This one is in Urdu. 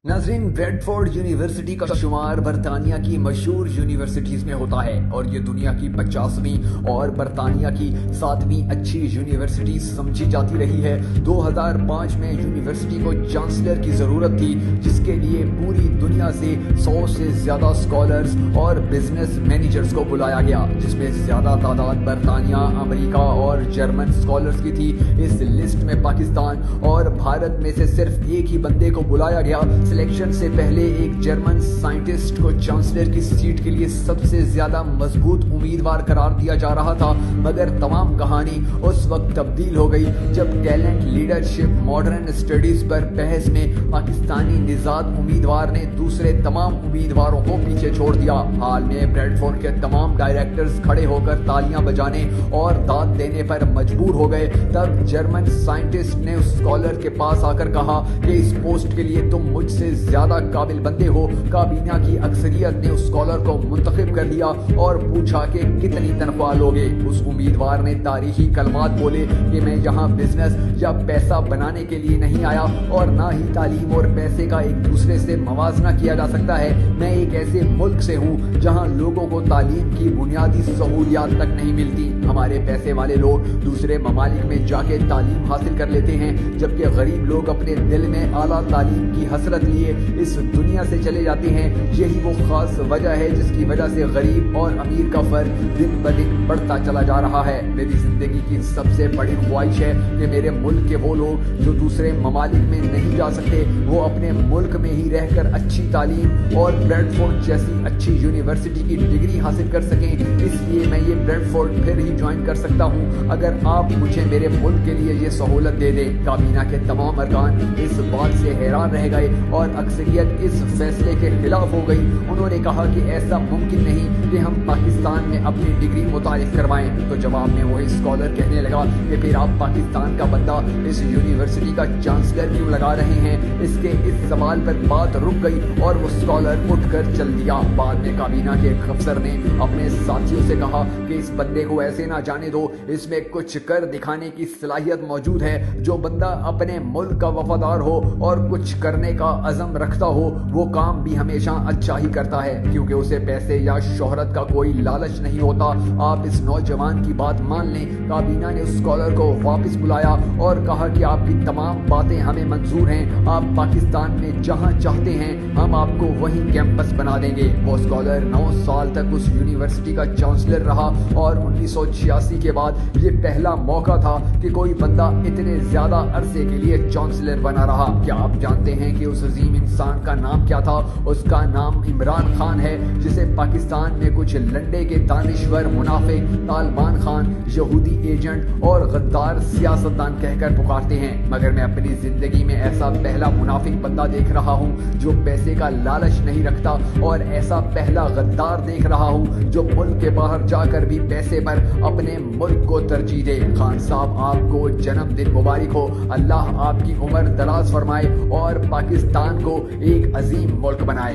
ناظرین، بریڈفورڈ یونیورسٹی کا شمار برطانیہ کی مشہور یونیورسٹیز میں ہوتا ہے اور یہ دنیا کی 50ویں اور برطانیہ کی 7ویں اچھی یونیورسٹی سمجھی جاتی رہی ہے۔ 2005 میں یونیورسٹی کو چانسلر کی ضرورت تھی، جس کے لیے پوری دنیا سے 100 سے زیادہ اسکالرز اور بزنس مینیجرز کو بلایا گیا، جس میں زیادہ تعداد برطانیہ، امریکہ اور جرمن اسکالرز کی تھی۔ اس لسٹ میں پاکستان اور بھارت میں سے صرف ایک ہی بندے کو بلایا گیا۔ سلیکشن سے پہلے ایک جرمن سائنٹسٹ کو چانسلر کی سیٹ کے لیے سب سے زیادہ مضبوط امیدوار قرار دیا جا رہا تھا، مگر تمام کہانی اس وقت تبدیل ہو گئی جب ٹیلنٹ، لیڈرشپ، ماڈرن اسٹڈیز پر بحث میں پاکستانی نژاد امیدوار نے دوسرے تمام امیدواروں کو پیچھے چھوڑ دیا۔ حال میں بریڈفورڈ کے تمام ڈائریکٹرز کھڑے ہو کر تالیاں بجانے اور داد دینے پر مجبور ہو گئے۔ تب جرمن سائنٹسٹ نے اس اسکالر کے پاس آ کر کہا کہ اس پوسٹ کے لیے تم مجھ سے زیادہ قابل بندے ہو۔ کابینہ کی اکثریت نے اس اسکالر کو منتخب کر دیا اور پوچھا کہ کتنی تنخواہ لوگے۔ اس امیدوار نے تاریخی کلمات بولے کہ میں یہاں بزنس یا پیسہ بنانے کے لیے نہیں آیا اور نہ ہی تعلیم اور پیسے کا ایک دوسرے سے موازنہ کیا جا سکتا ہے۔ میں ایک ایسے ملک سے ہوں جہاں لوگوں کو تعلیم کی بنیادی سہولیات تک نہیں ملتی۔ ہمارے پیسے والے لوگ دوسرے ممالک میں جا کے تعلیم حاصل کر لیتے ہیں، جبکہ غریب لوگ اپنے دل میں اعلیٰ تعلیم کی حسرت لیے اس دنیا سے چلے جاتے ہیں۔ یہی وہ خاص وجہ ہے جس کی وجہ سے غریب اور امیر کا فرق دن بدن بڑھتا چلا جا رہا ہے۔ میری زندگی کی سب سے بڑی خواہش ہے کہ میرے ملک کے وہ لوگ جو دوسرے ممالک میں نہیں جا سکتے، وہ اپنے ملک میں ہی رہ کر اچھی تعلیم اور بریڈفورڈ جیسی اچھی یونیورسٹی کی ڈگری حاصل کر سکیں۔ اس لیے میں یہ بریڈفورڈ پھر ہی جوائن کر سکتا ہوں اگر آپ مجھے میرے ملک کے لیے یہ سہولت دے دیں۔ کابینہ کے تمام ارکان اس بات سے حیران رہ گئے اور اکثریت اس فیصلے کے خلاف ہو گئی۔ انہوں نے کہا کہ ایسا ممکن نہیں کہ ہم پاکستان میں اپنی ڈگری متعارف کوائیں۔ تو جواب میں وہی اسکالر کہنے لگا کہ پھر آپ پاکستان کا بندہ اس یونیورسٹی کا چانسلر کیوں لگا رہے ہیں؟ اس کے اس سوال پر بات رک گئی اور وہ اسکالر اٹھ کر چل دیا۔ بعد میں کابینہ کے ایک افسر نے اپنے ساتھیوں سے کہا کہ اس بندے کو ایسے نہ جانے دو، اس میں کچھ کر دکھانے کی صلاحیت موجود ہے۔ جو بندہ اپنے ملک کا وفادار ہو اور کچھ کرنے کا عزم رکھتا ہو، وہ کام بھی ہمیشہ اچھا ہی کرتا ہے، کیونکہ اسے پیسے یا شہرت کا کوئی لالچ نہیں ہوتا۔ آپ اس نوجوان کی بات مان لیں۔ کابینہ نے اس اسکالر کو واپس بلایا اور کہا کہ آپ کی تمام باتیں ہمیں منظور ہیں، آپ پاکستان میں جہاں چاہتے ہیں ہم آپ کو وہیں کیمپس بنا دیں گے۔ وہ اسکالر 9 سال تک اس یونیورسٹی کا چانسلر رہا اور 1986 کے بعد یہ پہلا موقع تھا کہ کوئی بندہ اتنے زیادہ عرصے کے لیے چانسلر بنا رہا۔ کیا آپ جانتے ہیں کہ اس عظیم انسان کا نام کیا تھا؟ اس کا نام عمران خان ہے، جسے پاکستان میں کچھ لنڈے کے دانشور، منافق، طالبان خان، یہودی ایجنٹ اور غدار سیاستدان کہہ کر پکارتے ہیں۔ مگر میں اپنی زندگی میں ایسا پہلا منافق بندہ دیکھ رہا ہوں جو پیسے کا لالچ نہیں رکھتا، اور ایسا پہلا غدار دیکھ رہا ہوں جو ملک کے باہر جا کر بھی پیسے پر اپنے ملک کو ترجیح دے۔ خان صاحب، آپ کو جنم دن مبارک ہو۔ اللہ آپ کی عمر دراز فرمائے اور پاکستان کو ایک عظیم ملک بنائے۔